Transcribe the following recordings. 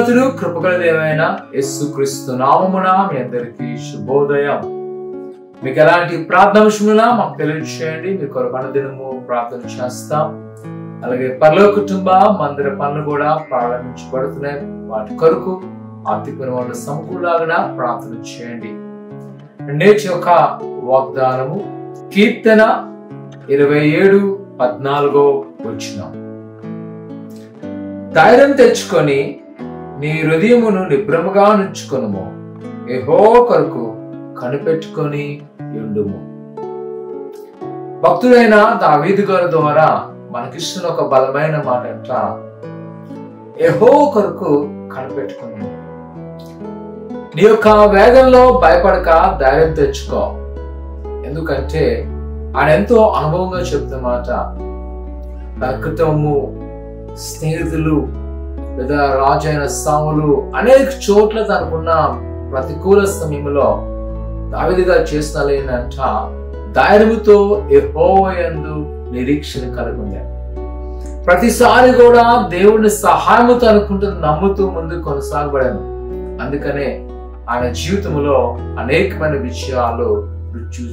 సర్వోన్నతుడు కృపగల దేవుడైన యేసుక్రీస్తు నామమున మీ అందరికీ శుభోదయం. మీకు ఎలాంటి ప్రార్థన విషయమున మాకు తెలియజేయండి. మీ కొరకు అనుదినము ప్రార్థన చేస్తాం. అలాగే పరలోక కుటుంబ మందిర పనులు కూడా ప్రారంభించబడుతున్నాయి. వాటి కొరకు ఆర్థికమైన వాళ్ళు సమకూలాగా ప్రార్థన చేయండి. నేటి యొక్క వాగ్దానము కీర్తన 27:14 వచనం. ధైర్యం తెచ్చుకొని నీ హృదయమును నిబ్రముగా నుంచుకొనుము, యెహోవా కొరకు కనిపెట్టుకొని ఉండుము. భక్తుడైన దావీదు గారి ద్వారా మనకిస్తున్న ఒక బలమైన మాట అంట, యెహోవా కొరకు కనిపెట్టుకొని. నీ యొక్క వేదనలో భయపడక ధైర్యం తెచ్చుకో. ఎందుకంటే ఆయన ఎంతో అనుభవంగా చెప్తున్న మాట. తన క్రితము స్నేహితులు లేదా రాజైన సాములు అనేక చోట్ల తనకున్న ప్రతికూల సమయంలో దావీదు గారు చేసిన లేనంట ధైర్యముతో యెహోవా యందు నిరీక్షణ కలిగి ఉండారు. ప్రతిసారి కూడా దేవుని సహాయముతో అనుకుంటూ నమ్ముతూ ముందు కొనసాగబడాను. అందుకనే ఆయన జీవితంలో అనేకమైన విషయాలు రుచి.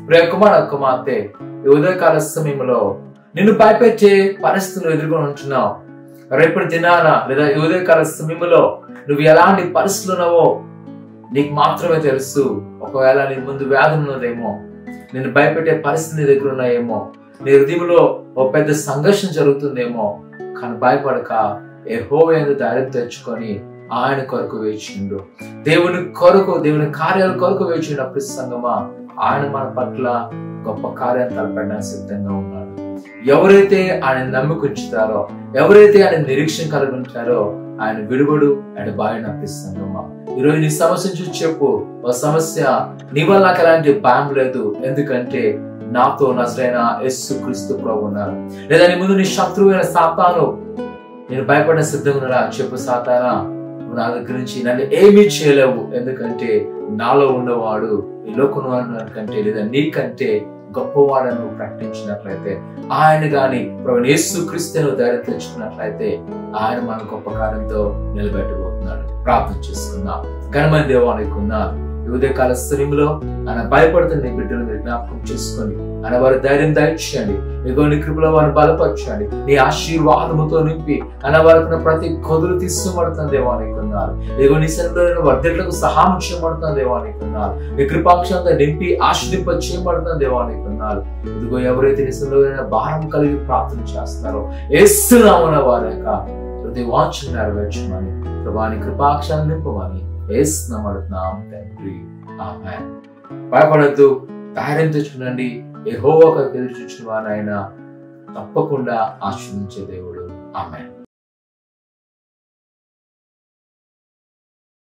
ప్రియకుమార్ కుమార్తె, ఈ ఉదయకాల సమయంలో నిన్ను భయపెట్టే పరిస్థితులు ఎదుర్కొని ఉంటున్నావు. రేపటి దినాన లేదా ఈ ఉదయకాల సమయంలో నువ్వు ఎలాంటి పరిస్థితులు ఉన్నావో నీకు మాత్రమే తెలుసు. ఒకవేళ నీ ముందు వ్యాధి ఉన్నదేమో, నిన్ను భయపెట్టే పరిస్థితి నీ దగ్గర ఉన్నాయేమో, నీ హృదయంలో ఒక పెద్ద సంఘర్షణ జరుగుతుందేమో. కానీ భయపడక యెహోవా యందు ధైర్యం తెచ్చుకొని ఆయన కొరకు వేచిండు. దేవుని కొరకు, దేవుని కార్యాల కొరకు వేచినప్పుడు సంగమా ఆయన మన పట్ల గొప్ప కార్యాలు తలపెట్టడానికి సిద్ధంగా ఉన్నాడు. ఎవరైతే ఆయన నమ్ముకుంటారో, ఎవరైతే ఆయన నిరీక్షణ కలిగి ఉంటారో ఆయన విడుబడు ఆయన బాగా నప్పిస్తానమ్మా. ఈరోజు నీ సమస్య చూసి చెప్పు, ఒక సమస్య నీ వల్ల నాకు ఎలాంటి భయం లేదు, ఎందుకంటే నాతో నజరైన యేసుక్రీస్తు ప్రభువు ఉన్నారు. లేదా నీ ముందు నీ శత్రువైన సాతాను నేను భయపడిన సిద్ధంగా ఉన్నాడా చెప్పు, సాతానా నువ్వు నా దగ్గర నుంచి నన్ను ఏమీ చేయలేవు, ఎందుకంటే నాలో ఉన్నవాడు ఈ లోకంలో కంటే లేదా నీకంటే గొప్పవాడను ప్రకటించినట్లయితే, ఆయన గాని ప్రభువైన యేసుక్రీస్తును ధైర్యం తెచ్చుకున్నట్లయితే ఆయన మన గొప్ప కార్యంతో నిలబెట్టబోతున్నాడు. ప్రార్థన చేసుకుందాం. ఘనమైన దేవానికి ఉన్న ఈ ఉదయకాల సమయంలో ఆయన భయపడుతున్న నీ బిడ్డలు మీరు జ్ఞాపకం చేసుకోండి. ఆయన వారి ధైర్యం దయచేయండి. ఇగో నీ కృపలో వారిని బలపరచండి. నీ ఆశీర్వాదముతో నింపి ఆయన వారికి ప్రతి కొదులు తీసుకోబడుతున్న దేవానికి ఉన్నారు. ఇగో నీ సన్నిధిలో వర్ధలకు సహాయం చేయబడుతున్న దేవానికి ఉన్నారు. నీ కృపాక్షంతో నింపి ఆశ్రయింప చేయబడుతున్న దేవానికి ఉన్నారు. ఇదిగో ఎవరైతే నీ సన్నిధిలో భారం కలిగి ప్రార్థన చేస్తున్నారో యేసు నామమున వారి యొక్క హృదయ వాంఛను నెరవేర్చమని, ప్రభువాని కృపాక్షాన్ని నింపమని యేసు నామమున అడుగుతున్నాం తండ్రి, ఆమేన్. భయపడద్దు, ధైర్యం తెచ్చుకునండి. యెహోవా కొరకు ఎదురు చూచిన వారిని ఆయన తప్పకుండా ఆశీర్వదించే దేవుడు. ఆమేన్.